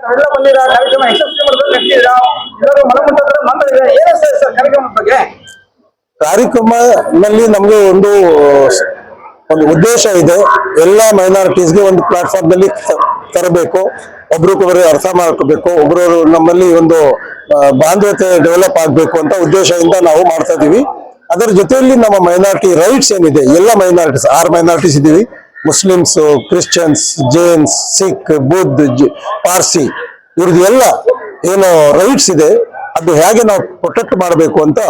ತಾವೆಲ್ಲ ಬಂದಿರ ಕಾರ್ಯಕ್ರಮ ಯಶಸ್ವಿ ಮಾಡೋದು ನಡೆಸಿದ್ರ ಎಲ್ಲರೂ ಮನಮುಟ್ಟದ ಮಾತಾಡಿದ್ರೆ ಏನು ಸರ್ ಕಾರ್ಯಕ್ರಮದ ಬಗ್ಗೆ? ಕಾರ್ಯಕ್ರಮದಲ್ಲಿ ನಮಗೆ ಒಂದು ಉದ್ದೇಶ ಇದೆ. ಎಲ್ಲ ಮೈನಾರಿಟೀಸ್ಗೆ ಒಂದು ಪ್ಲಾಟ್ಫಾರ್ಮ್ ನಲ್ಲಿ ತರಬೇಕು, ಒಬ್ರಿಗೊಬ್ಬರು ಅರ್ಥ ಮಾಡ್ಕೋಬೇಕು, ಒಬ್ರವರು ನಮ್ಮಲ್ಲಿ ಒಂದು ಬಾಂಧವ್ಯತೆ ಡೆವಲಪ್ ಆಗ್ಬೇಕು ಅಂತ ಉದ್ದೇಶದಿಂದ ನಾವು ಮಾಡ್ತಾ ಇದೀವಿ. ಅದರ ಜೊತೆಯಲ್ಲಿ ನಮ್ಮ ಮೈನಾರಿಟಿ ರೈಟ್ಸ್ ಏನಿದೆ, ಎಲ್ಲ ಮೈನಾರಿಟೀಸ್ 6 ಮೈನಾರಿಟೀಸ್ ಇದೀವಿ. ಮುಸ್ಲಿಮ್ಸ್, ಕ್ರಿಶ್ಚಿಯನ್ಸ್, ಜೈನ್ಸ್, ಸಿಖ್, ಬುದ್ಧ, ಪಾರ್ಸಿ, ಇವ್ರದ್ದು ಎಲ್ಲ ಏನು ರೈಟ್ಸ್ ಇದೆ ಅದು ಹೇಗೆ ನಾವು ಪ್ರೊಟೆಕ್ಟ್ ಮಾಡಬೇಕು ಅಂತ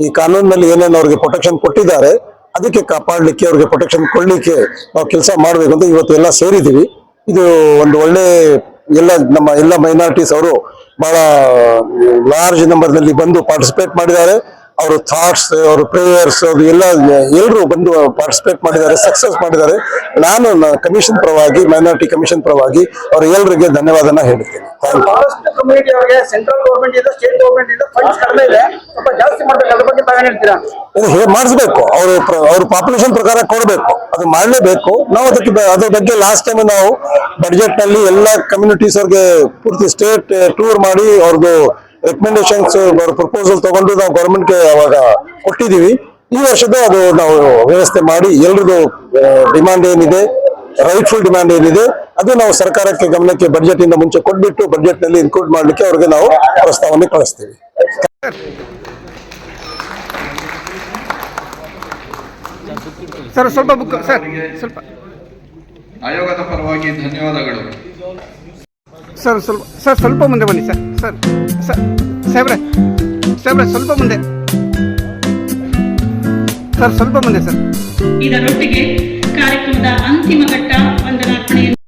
ಈ ಕಾನೂನಿನಲ್ಲಿ ಏನೇನು ಅವ್ರಿಗೆ ಪ್ರೊಟೆಕ್ಷನ್ ಕೊಟ್ಟಿದ್ದಾರೆ ಅದಕ್ಕೆ ಕಾಪಾಡಲಿಕ್ಕೆ, ಅವ್ರಿಗೆ ಪ್ರೊಟೆಕ್ಷನ್ ಕೊಡ್ಲಿಕ್ಕೆ ನಾವು ಕೆಲಸ ಮಾಡಬೇಕು ಅಂತ ಇವತ್ತು ಎಲ್ಲ ಸೇರಿದ್ದೀವಿ. ಇದು ಒಂದು ಒಳ್ಳೆ ನಮ್ಮ ಎಲ್ಲ ಮೈನಾರಿಟೀಸ್ ಅವರು ಬಹಳ ಲಾರ್ಜ್ ನಂಬರ್ ನಲ್ಲಿ ಬಂದು ಪಾರ್ಟಿಸಿಪೇಟ್ ಮಾಡಿದ್ದಾರೆ. ಅವರು ಥಾಟ್ಸ್, ಅವ್ರ ಪ್ರೇಯರ್ಸ್, ಅವರು ಎಲ್ಲರೂ ಬಂದು ಪಾರ್ಟಿಸಿಪೇಟ್ ಮಾಡಿದ್ದಾರೆ, ಸಕ್ಸಸ್ ಮಾಡಿದ್ದಾರೆ. ನಾನು ಕಮಿಷನ್ ಪರವಾಗಿ, ಮೈನಾರಿಟಿ ಕಮಿಷನ್ ಪರವಾಗಿ ಅವ್ರ ಎಲ್ಲರಿಗೆ ಧನ್ಯವಾದನ ಹೇಳ್ತೀನಿ. ಬಹಳಷ್ಟು ಕಮ್ಯುನಿಟಿ ಅವರಿಗೆ ಸೆಂಟ್ರಲ್ ಗೌರ್ಮೆಂಟ್ ಇಂದ, ಸ್ಟೇಟ್ ಗೌರ್ಮೆಂಟ್ ಇಂದ ಫಂಡ್ಸ್ ಕಡಿಮೆ ಇದೆ, ಸ್ವಲ್ಪ ಜಾಸ್ತಿ ಮಾಡಬೇಕು. ಅದ್ರ ಬಗ್ಗೆ ತಾವೇನ್ ಹೇಳ್ತೀರಾ? ಮಾಡಿಸ್ಬೇಕು, ಅವ್ರ ಪಾಪ್ಯುಲೇಷನ್ ಪ್ರಕಾರ ಕೊಡಬೇಕು, ಅದು ಮಾಡಲೇಬೇಕು. ನಾವು ಅದ್ರ ಬಗ್ಗೆ ಲಾಸ್ಟ್ ಟೈಮ್ ನಾವು ಬಡ್ಜೆಟ್ ನಲ್ಲಿ ಎಲ್ಲ ಕಮ್ಯುನಿಟೀಸ್ ಅವ್ರಿಗೆ ಪೂರ್ತಿ ಸ್ಟೇಟ್ ಟೂರ್ ಮಾಡಿ ಅವ್ರದ್ದು ರೆಕಮೆಂಡೇಶನ್ಸ್, ಪ್ರಪೋಸಲ್ ತಗೊಂಡು ನಾವು ಗೌರ್ಮೆಂಟ್ಗೆ ಅವಾಗ ಕೊಟ್ಟಿದ್ದೀವಿ. ಈ ವರ್ಷದ ಅದು ನಾವು ವ್ಯವಸ್ಥೆ ಮಾಡಿ ಎಲ್ರದ್ದು ಡಿಮಾಂಡ್ ಏನಿದೆ, ರೈಟ್ಫುಲ್ ಡಿಮಾಂಡ್ ಏನಿದೆ ಅದು ನಾವು ಸರ್ಕಾರಕ್ಕೆ ಗಮನಕ್ಕೆ ಬಡ್ಜೆಟ್ ಇಂದ ಮುಂಚೆ ಕೊಟ್ಬಿಟ್ಟು ಬಡ್ಜೆಟ್ ನಲ್ಲಿ ಇನ್ಕ್ಲೂಡ್ ಮಾಡ್ಲಿಕ್ಕೆ ಅವ್ರಿಗೆ ನಾವು ಪ್ರಸ್ತಾವನೆ ಕಳಿಸ್ತೀವಿ. ಸರ್ ಸ್ವಲ್ಪ ಬುಕ್ ಸರ್, ಸ್ವಲ್ಪ ಆಯೋಗದ ಪರವಾಗಿ ಧನ್ಯವಾದಗಳು. ಸರ್ ಸ್ವಲ್ಪ ಮುಂದೆ ಬನ್ನಿ ಸರ್. ಸಾಹೇಬ್ರೆ ಸ್ವಲ್ಪ ಮುಂದೆ ಸರ್, ಸ್ವಲ್ಪ ಮುಂದೆ ಸರ್. ಇದರೊಟ್ಟಿಗೆ ಕಾರ್ಯಕ್ರಮದ ಅಂತಿಮ ಘಟ್ಟ